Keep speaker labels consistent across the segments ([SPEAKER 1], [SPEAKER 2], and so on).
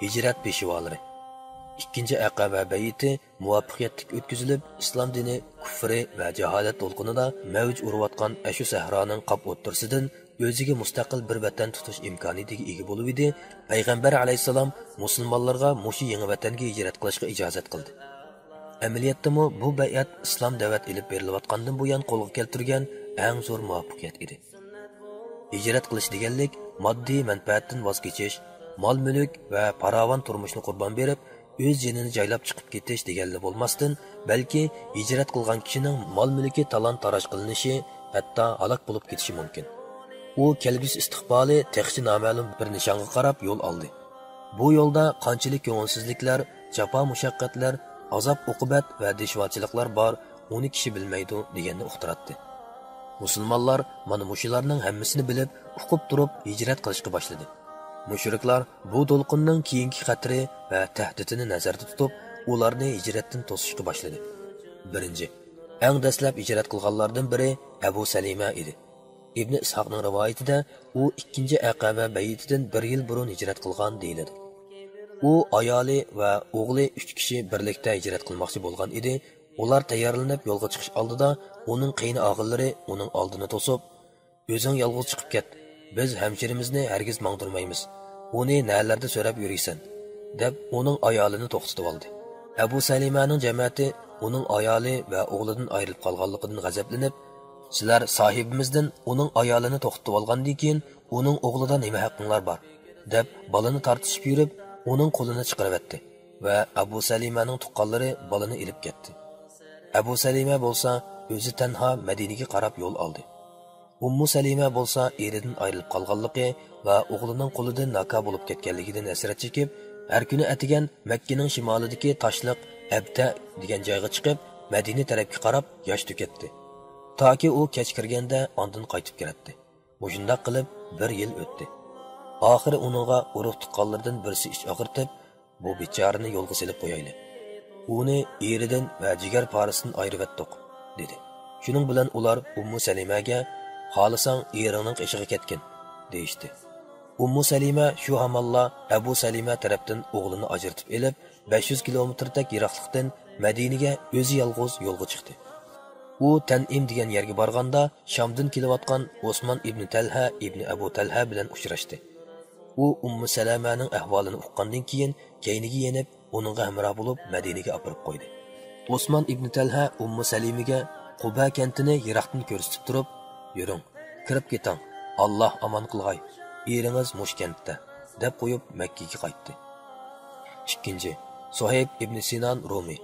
[SPEAKER 1] Hicrat peshivolari. Ikkinchi Aqaba bayiti muvaffaqiyatli o'tkazilib, islom dini kufri va jaholat to'lqinida mavj urayotgan ashu sahroning qop o'ttirsidan o'ziga mustaqil bir vatan tutish imkoniyatiga ega bo'lib edi. Payg'ambar alayhisalom musulmonlarga mushu yangi vatanga hijrat qilishga ijozat qildi. Amaliyotda bu bay'at islom da'vat ilib berilayotgandan buyon qo'lga keltirgan eng zo'r muvaffaqiyat edi. Hijrat qilish deganlik moddiy manfaatdan voz kechish, mol-mulk va farovon turmushni qurbon berib, o'z jinini joylab chiqib ketish deganli bo'lmasdan, balki hijrat qilgan kishining mol-mulki talon-taroj qilinishi, hatto halok bo'lib ketishi mumkin. U kelgusi istiqboli texchi noma'lum bir nishonga qarab yo'l oldi. Bu yo'lda qanchalik ko'ngilsizliklar, jafo-mushaqqatlar, azob-uqubat va dishvorchiliklar bor, uni kishi bilmaydi deganni uqtiratdi. Musulmonlar mana mushularning hammasini bilib, uqib turib hijrat qilishga boshladi. Mushriklar bu to'lqinning keyingi xatri va tahdidini nazarda tutib, ularni hijratdan to'sishga boshladi. Birinchi, eng dastlab hijrat qilganlardan biri Abu Salima edi. Ibn Ishoqning rivoyatida u 2-Aqaba bayitidan 1 yil burun hijrat qilgan deyiladi. U ayoli va o'g'li 3 kishi birlikda hijrat qilmoqchi bo'lgan edi. Ular tayyorlanib yo'lga chiqish oldida uning qiyni og'illari uning oldini to'sib, "O'zing yolg'iz chiqib ket. Biz hamshirimizni hargiz mangdirmaymiz. Uni nalarda so'rab yuriysan", deb uning ayolini to'xtatib oldi. Abu Salimaning jamoati uning ayoli va o'g'lidan ayrilib qolganligidan g'azablanib, "Sizlar sohibimizdan uning ayolini to'xtatib olgandan keyin uning o'g'lidan nima haqqinglar bor?" deb balani tortishib yurib, uning qo'lini chiqarib va Abu Salimaning tuqqanlari balani ilib ketdi. Abu Salima bo'lsa o'zi tanha Madinaga qarab yo'l oldi. Ummu Salima bo'lsa eridan ayrilib qolganligi va o'g'lining qo'lidan naka bo'lib ketganligidan asrat chekib, har kuni atigan Makkaning shimolidagi toshliq Abda degan joyga chiqib, Madina tarafga qarab yosh to'katdi. Toki u kech kirganda ondan qaytib kiratdi. Mushundaq qilib 1 yil o'tdi. Oxiri uningga urug' tuqqanlardan birisi ich og'irtib, "Bu bechorani yo'lga silib qo'yayli. Uni eridan va jigar parisidan ayirib etdik", dedi. Shuning bilan ular Ummu Salimaga "Xohlasang eringning qishig'i ketgin", deyishdi. Ummu Salima shu hamalla Abu Salima tarafdan o'g'lini ajratib elib, 500 kilometrdek yiroqlikdan Madinaga o'zi yolg'iz yo'lga chiqdi. U Tanim degan yerga borganda Shamdan kelayotgan Osmon ibn Talha ibn Abu Talha bilan uchrashdi. U Ummu Salamaning ahvolini uqqandan keyin keyniga yenib, uningga hamroh bo'lib Madinaga olib qo'ydi. Osmon ibn Talha Ummu Salimiga Quba kentini yiroqdan ko'rsatib turib, "Yuring, kirib keting. Alloh aman qilg'ay. Eringiz Mushkentda", deb qo'yib Makkaga qaytdi. Ikkinchi, Suhayb ibn Sinan Rumi.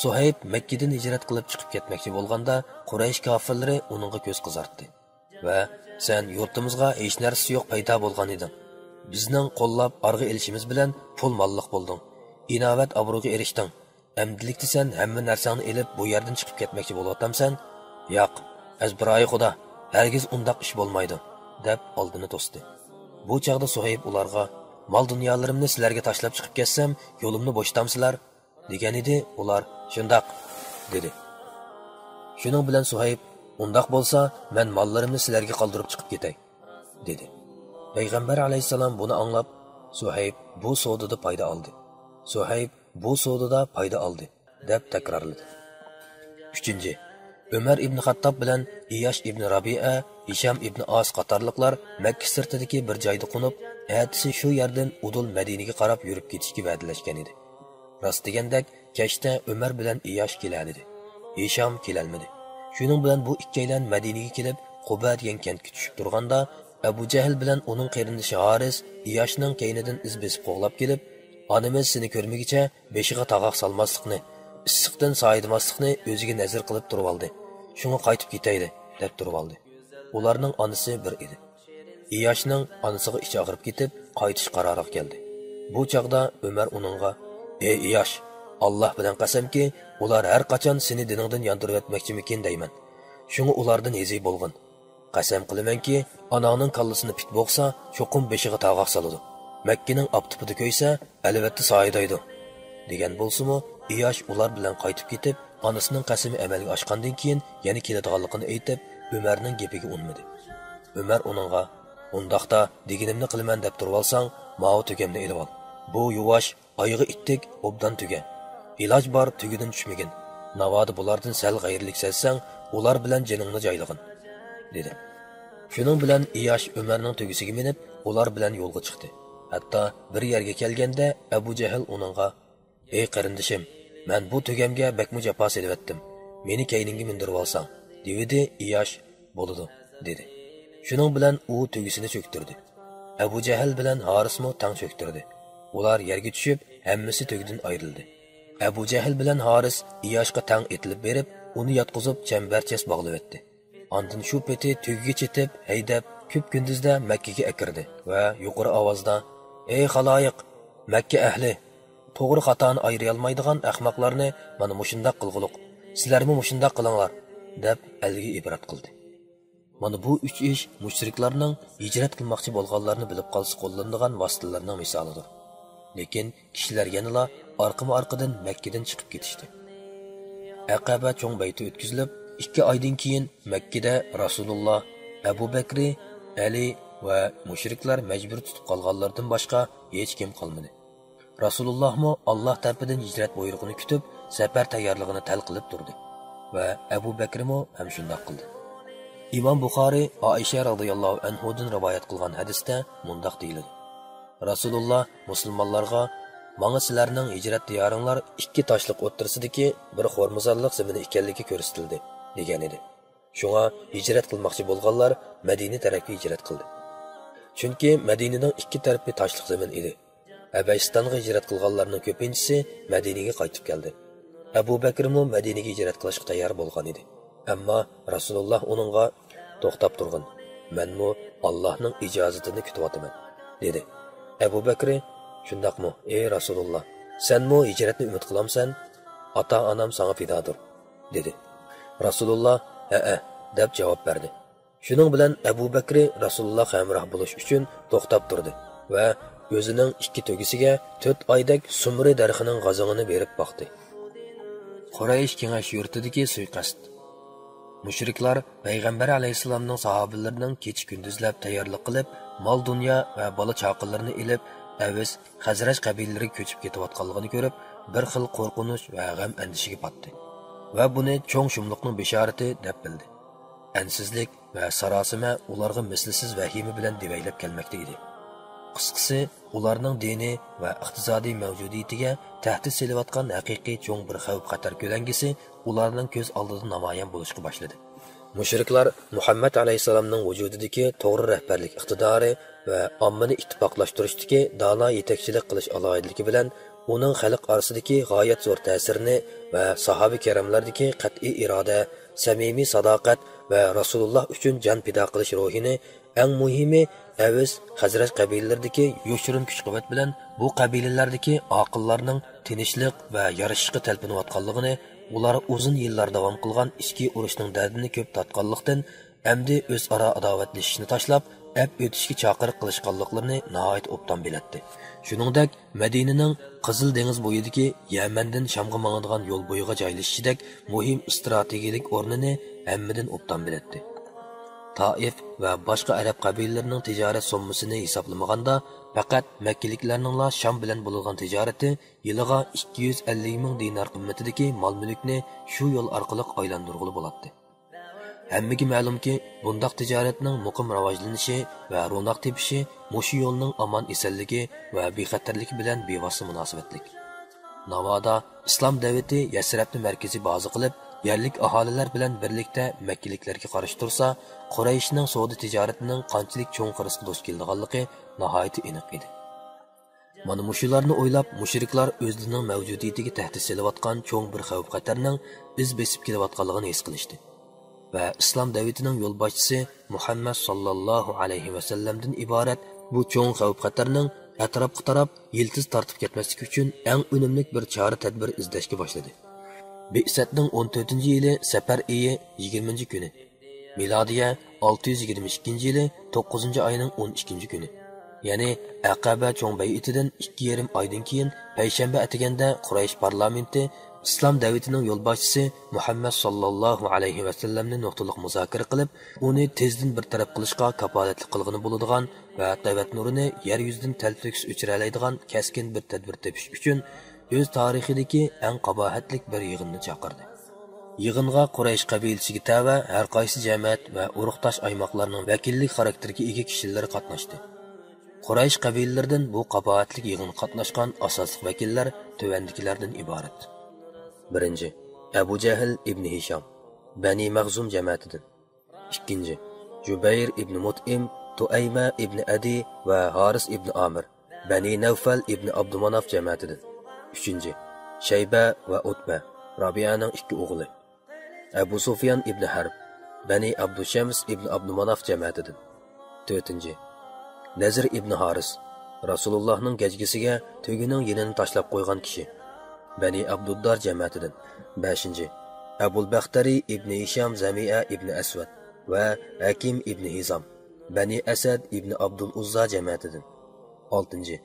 [SPEAKER 1] Suhayb Makkadan hijrat qilib chiqib ketmoqchi bo'lganda Quraysh kofirlari uningga ko'z qizartdi va "Sen yurtimizga hech narsa yo'q paydo bo'lgan eding. Bizning qo'llab arg'a elishimiz bilan pul molliq bo'lding. Inovat obro'ga erishding. Amdilikda sen hamma narsani elib bu yerdan chiqib ketmoqchi bo'layotamsan? Yo'q, azbiroyi Xudo, hargiz undaq ish bo'lmaydi", deb oldini to'sdi. Bu chaqda Suhayb ularga "Mol dunyolarimni sizlarga tashlab chiqib ketsam, yo'limni bo'shtamsizlar?" degan edi. Ular "Shundaq", dedi. Shuning bilan Suhayb "Undaq bo'lsa, men mollarimni sizlarga qoldirib chiqib ketay", dedi. Payg'ambar alayhisalom buni anglab, "Suhayb bu savdoda foyda oldi. Suhayb bu savdoda foyda oldi", deb takrorladi. 3. Umar ibn Xattob bilan Iyash ibn Rabi'a, Hisham ibn As qatorliqlar Makka sirtidagi bir joyda qo'nib, ertasi shu yerdan Udul Madinaga qarab yurib ketishga va'dalashgan edi. Rost degandek, kechda Umar bilan Iyash keladi. Hisham kelolmadi. Shuning bilan bu ikkalan Madinaga kelib, Quba degan kentga tushib turganda, Abu Jahl bilan uning qarindoshi Haris Iyashning keynidan iz besib qo'g'lab kelib, "Onamiz seni ko'rmagicha beshiga tag'oq solmaslikni, issiqdan soyidimaslikni o'ziga nazar qilib turib oldi. Shunga qaytib ketaydi", deb turib oldi. Ularning onasi bir edi. Iyashning onasiga ichi og'rib ketib, qaytish qaroriga keldi. Bu chaqda Umar uningga "Ey Iyash, Alloh bilan qasamki, ular har qachon seni diningdan yondirib etmoqchimikin deyman. Shunga ulardan hezi bo'lgin. Qasam qilamanki, onangning kallasini pit bo'g'sa, cho'qim beshiga tag'oq soladi. Makkaning optipida ko'ysa, albatta soyidaydi", degan bo'lsa-mu, Iyash ular bilan qaytib ketib, onasining qasami amalga oshgandan keyin yana keladiganligini aytib, Umarning gapiga unmadi. Umar uningga "Undaqda deganimni qilaman deb turib olsang, ma'o to'gamni elib ol. bu yuvash, oyog'i ittik, obdan tuga. İloj bor tugidan tushmagin. Navoda bulardan sal g'ayirlik sezsang, ular bilan jiningni joylag'in, dedi. Shuning bilan Iyosh Umarning tugisiga minib, ular bilan yo'lga chiqdi. Hatto bir yerga kelganda Abu Jahl uningga: "Ey qarindishim, men bu tugamga bakmu jafo selavatdim. Meni kayningga mindirib olsang", dedi. Iyosh: "Bo'ladi", dedi. Shuning bilan u tugisini cho'ktirdi. Abu Jahl bilan Harismo tang cho'ktirdi. Ular yerga tushib, hammasi tugidan ayrildi. Abu Jahl bilan Haris Iyoshga tang etilib berib, uni yotqizib chambarchas bog'lab etdi. Ondan shu peti tugiga chetib, haydab, ko'p kunduzda Makkaga akirdi va yuqori ovozda: "Ey xaloyiq, Makka ahli, to'g'ri xatoni ayray olmaydigan ahmoqlarni mana mushundoq qilg'uluq. Sizlarmi mushundoq qilinglar", deb elga ibrat qildi. Mana bu üç ish mushriklarning hijrat qilmoqchi bo'lganlarni bilib qolsa qo'llanadigan vositalarning misolidir. Lekin kishilar yanala orqama-orqadan Makkadan chiqib ketishdi. Aqaba cho'ng bayti o'tkazilib, 2 oydan keyin Makkada Rasululloh, Abu Bakri, Ali va mushriklar majbur tutib qolganlardan boshqa hech kim qolmadi. Rasulullohmo Alloh tarafidan hijrat buyrug'ini kutib, safar tayyorligini tal qilib turdi va Abu Bakrimo ham shunday qildi. İmam Buxoriy Aisha radhiyallohu anhodan rivoyat qilgan hadisda mundaq deyiladi: Rasululloh musulmonlarga: "Manga sizlarning hijrat diyoringlar 2 toshliq o'ttirsidagi bir xo'rmizonliq zamini ekanligi ko'rsatildi", degan edi. Shunga hijrat qilmoqchi bo'lganlar Madina tarafga hijrat qildi. Chunki Madinaning 2 tarafi toshliq zamin edi. Abaystonga hijrat qilganlarning ko'pinchisi Madinaga qaytib keldi. Abu Bakrmo Madinaga hijrat qilishga tayyor bo'lgan edi. Ammo Rasululloh uningga: "To'xtab turgin. Menmo Allohning ijozatini kutyapman", dedi. Abu Bakr: "Shundaqmi, ey Rasululloh? Senmo hijratni umid qilamsan? Ota-onam sana fidodir", dedi. Rasululloh: "Ha-a", deb javob berdi. Shuning bilan Abu Bakr Rasululloh hamroh bo'lish uchun to'xtab turdi va o'zining 2 tugisiga 4 oydak Sumri darxining g'azog'ini berib boqdi. Quraysh kengash yurtidagi suiqasd. Mushriklar Payg'ambar alayhisolamning sahobalarining kecha kunduzlab tayyorlik qilib, mol dunyo va bola chaqinlarni ilib, Avis, Xazraj qabilalariga ko'chib ketayotganligini ko'rib, bir xil qo'rqinish va g'am andishiga patdi va buni cho'ng shumliqning bishorati deb bildi. Ansizlik va sarosima ularga mislsiz vahima bilan devaylab kelmoqda edi. Qisqasi, ularning dini va iqtisodiy mavjudiyatiga tahdid selayotgan haqiqiy cho'ng bir xavf-xatar ko'langisi ularning ko'z oldida namoyon bo'lishga boshladi. Mushriklar Muhammad alayhisolamning vujudidagi to'g'ri rahbarlik iqtidori va ommani ittifoqlashtirishdagi dono yetakchilik qilish aloyidligi bilan uning xalq orasidagi g'oyat zo'r ta'sirini va sahoba karamlardagi qat'iy iroda, samimiy sadoqat va Rasululloh uchun jon fido qilish ruhini, eng muhimi Avis, Xazraj qabilalaridagi yo'shirin kuch-quvvat bilan bu qabilalardagi oqillarning tinchlik va yarashishga talpinayotganligini, ular uzun yillar davom qilgan ichki urushning dardini ko'p tatganlikdan endi o'zaro adovatlashishni tashlab, ab o'tishga chaqiriq qilishganliklarini nihoyat obdan bilatdi. Shuningdek, Madinaning Qizil dengiz bo'yidagi Yamandan Shamga mangadigan yo'l bo'yiga joylashishidek muhim strategik o'rnini hammadan obdan bilatdi. Taif va boshqa arab qabilalarining tijorat sommasini hisoblamaganda, faqat Makkaliklarningla Sham bilan bo'lgan tijorati yiliga 250 ming dinar qimmatidagi mol-mulkni shu yo'l orqali aylantirg'ili bo'ladi. Hammaga ma'lumki, bundaq tijoratning muqim rivojlanishi va ro'naq tepishi mushu yo'lning omon esanligi va bexatarligi bilan bevosita munosabatlik. Navoda islom davlati Yasrabni markaziy baza qilib, yerlik aholilar bilan birlikda Makkaliklarga qarshi tursa, Qurayshning savdo tijoratining qanchalik cho'ng qirisga duch kelganligi nihoyat aniq edi. Mana mushularni o'ylab, mushriklar o'zlarining mavjudiyatiga tahdid selayotgan cho'ng bir xavf-xatarning iz besib kelayotganligini his qilishdi. Va islom davlatining yo'lboshchisi Muhammad sallallohu alayhi va sallamdan iborat bu cho'ng xavf-xatarning atrofga tarab yiltiz tortib ketmaslik uchun eng unumli bir chora-tadbir izlashga boshladi. Bi'satning 14-yili Safar oyi 20-kuni, milodiya 622-yili 9-oyning 12-kuni. Ya'ni Aqaba cho'ng bay'itidan 2,5 oydan keyin payshanba atiganda Quraysh parlamenti islom davlatining yo'lboshchisi Muhammad sallallohu alayhi va sallamni nuqtaliq muzokara qilib, uni tezdan bir taraf qilishga kafolatlik qilgani bo'ladigan va davlat nurini yer yuzidan talpikis o'chiralaydigan keskin bir tadbir tepish uchun o'z tarixidagi eng qabohatlik bir yig'inni chaqirdi. Yig'inga Quraysh qabilasiga tava har qaysi jamiyat va urug'tosh aymoqlarning vakillik xarakteriga ega kishilar qatnashdi. Quraysh qabilalaridan bu qabohatlik yig'in qatnashgan asosiy vakillar tuvandikilardan iborat. 1. Abu Jahl ibn Hisham, Bani Mag'zum jamiyatidan. 2. Jubayr ibn Mut'im, Tuayma ibn Adi va Haris ibn Amir, Bani Nawfal ibn Abdumanaf jamiyatidan. 3. Shayba va Utba, Rabi'aning ikki o'g'li. Abu Sufyan ibn Harb, Bani Abdushams ibn Abdumanaf jamiyatidan. 4. Nazir ibn Haris, Rasulullohning gajgisiga tugining yenini tashlab qo'ygan kishi, Bani Abduddar jamiyatidan. 5. Abul Baxtari ibn Hisham Zami'a ibn Aswad va Hakim ibn Hizam, Bani Asad ibn Abdul Uzza jamiyatidan. 6.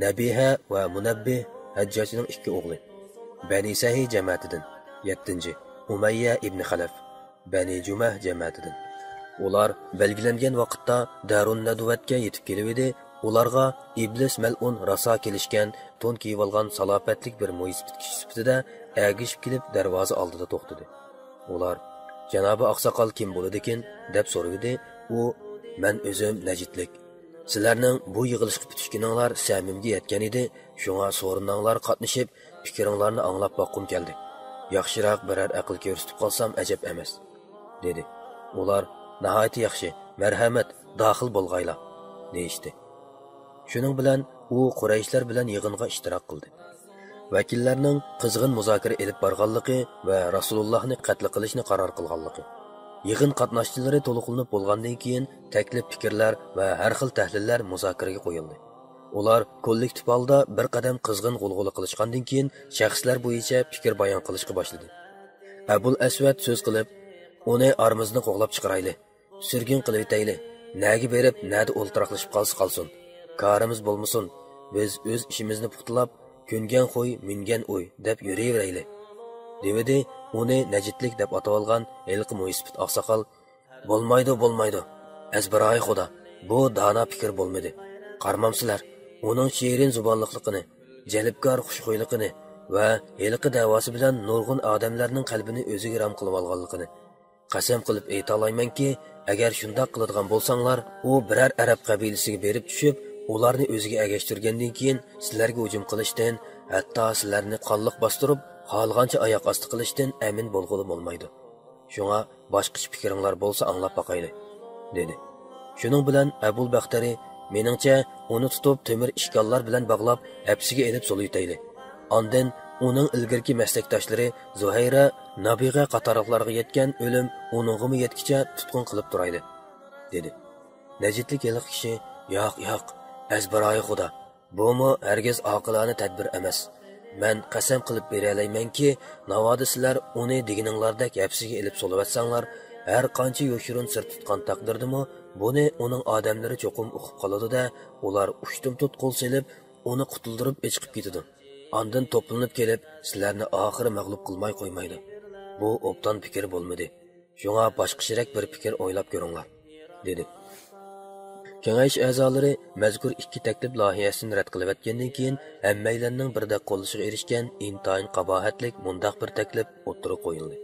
[SPEAKER 1] Nabiha va Munabbih, Hajjajning ikki o'g'li, Bani Sahi jamiyatidan. 7. Umayya ibn Khalaf, Bani Jumah jamiyatidan. Ular belgilangan vaqtda Darun Nadvatga yetib kelib edi. Ularga iblis mal'un raso kelishgan, to'n kiyib olgan salofatlik bir mo'ysibit kishi sifatida agishib kelib darvoza oldida to'xtadi. Ular Janobi Oqsoqol kim bo'ladi ekan deb so'radi. U men o'zim Najidlik. Sizlarning bu yig'ilishga bitishkininglar samimga yetgan edi. Shunga so'rininglar qatnashib fikringlarni anglab boqqum keldi. Yaxshiroq biror aql ko'rsatib qolsam ajab emas, dedi. Ular nihoyat yaxshi, marhamat, daxil bo'lg'aylar, deyishdi. Shuning bilan u Qurayshlar bilan yig'inga ishtirok qildi. Vakillarning qizg'in muzokara elib borganligi va Rasulullohni qatl qilishni qaror qilganligi. Yig'in qatnashchilari to'liqlanib bo'lgandan keyin taklif fikrlar va har xil tahlillar muzokaraga qo'yildi. Ular kollektiv holda bir qadam qizg'in g'ulg'ula qilishgandan keyin shaxslar bo'yicha fikr bayon qilishga boshladi. Abul Aswad so'z qilib, uni arimizni qo'g'lab chiqarayli, surgun qilib etayli, nagi berib, nada o'ltiraqlashib qolsin. Karimiz bo'lmasin, biz o'z ishimizni puxtalab, ko'ngan qo'y, mingan o'y deb yuraverayli. Devidi uni Najidlik deb atab olgan Elqi Mo'ysibit oqsoqol, bo'lmaydi. Azbaroy xudo, bu dana fikr bo'lmadi. Qarmamsizlar, uning shirin zubonliqligini, jalbkor xushxo'yligini va Elqi da'vosi bilan nurg'un odamlarning qalbini o'ziga ram qilib olganligini qasam qilib ayta olmaymanki, agar shundoq qiladigan bo'lsanglar, u biror arab qabilasiga berib tushib, ularni o'ziga agashtirgandan keyin sizlarga hujum qilishdan, hatto sizlarni qonliq bostirib, xohlagancha oyoq osti qilishdan amin bo'lg'ili bo'lmaydi. Shunga boshqacha fikringlar bo'lsa anglab boqayli, dedi. Shuning bilan Abul Baxtari, meningcha uni tutib temir ishkollar bilan bog'lab, hapsiga elib so'luytayli. Ondan uning ilgirki maslakdoshlari Zuhayra, Nabiga qatorliqlarga yetgan o'lim uningga yetkicha tutqun qilib turaydi, dedi. Najidlik yeliq kishi, yo'q, azbaroy xudo, bu hargiz oqilona tadbir emas. Men qasam qilib bera olaymanki, navoda sizlar uni deganinglardek hapsiga elib so'lavatsanglar, har qancha yo'shirin sir tutgan taqdirdimi, buni uning odamlari cho'qim o'qib qoladi-da, ular ushtum-tut qo'l selib, uni qutuldirib chiqib ketadi. Ondan to'planib kelib, sizlarni oxiri mag'lub qilmay qo'ymaydi. Bu obdan fikr bo'lmadi. Shunga boshqacharoq bir fikr o'ylab ko'ringlar, dedi. Kengayish a'zolari mazkur ikki taklif loyihasini rad qilib o'tgandan keyin hammaylarning birdek qo'llashiga erishgan intayin qabohatlik mundaq bir taklif o'ttirib qo'yildi.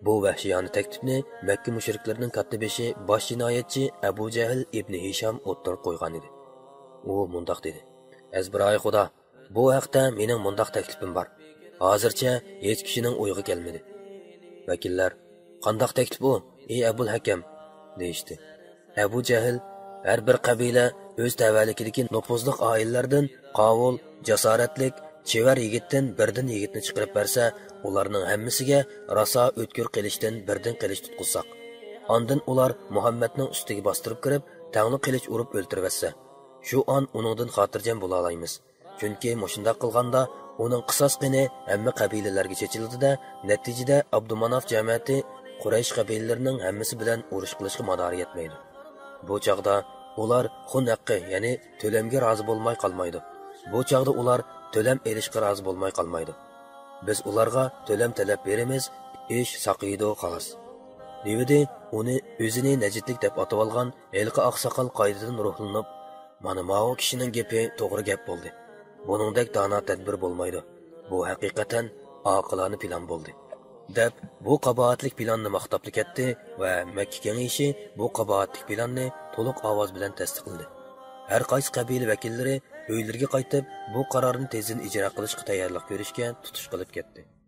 [SPEAKER 1] Bu vahshiyona taklifni Makka mushriklarining kattibeshi bosh jinoyatchi Abu Jahl ibn Hisham o'ttirib qo'ygan edi. U mundaq dedi: "Azbiroy xudo, bu haqda mening mundaq taklifim bor. Hozircha hech kishining o'yiga kelmadi." Vakillar, "Qandoq taklif bu, ey Abul Hakam?" deyishdi. Abu Jahl, har bir qabila o'z tavallikidagi nopozliq oilalardan qovul, jasoratlik, chevar yigitdan birdan yigitni chiqarib bersa, ularning hammasiga raso o'tkir qilishdan birdan qilish tutqizsaq, ondan ular Muhammadning ustiga bostirib kirib, tangli qilich urib o'ltiribsa, shu on uningdan xotirjam bo'la olamiz. Chunki mushundaq qilganda uning qisos qini hamma qabilalarga chechildi-da, natijada Abdumanaf jamiyati Quraysh qabilalarining hammasi bilan urush qilishga mador yetmaydi. Bu chaqda ular xun haqqi, ya'ni to'lamga rozi bo'lmay qolmaydi. Bu chaqda ular to'lam elishga rozi bo'lmay qolmaydi. biz ularga to'lam talab beramiz, ish saqiydi xolos. Devidi uni o'zini najitlik deb atib olgan elqi oqsoqol qoidadan ruhlanib, mana mao kishining gapi to'g'ri gap bo'ldi. Buningdek dono tadbir bo'lmaydi. Bu haqiqatan oqilona plan bo'ldi. deb bu qabohatlik planni maqtab ketdi va Makka kengashi bu qabohatlik planni to'liq ovoz bilan tasdiqladi. Har qaysi qabila vakillari uylariga qaytib, bu qarorni tezdan ijro qilishga tayyorlik ko'rishga tutish qilib ketdi.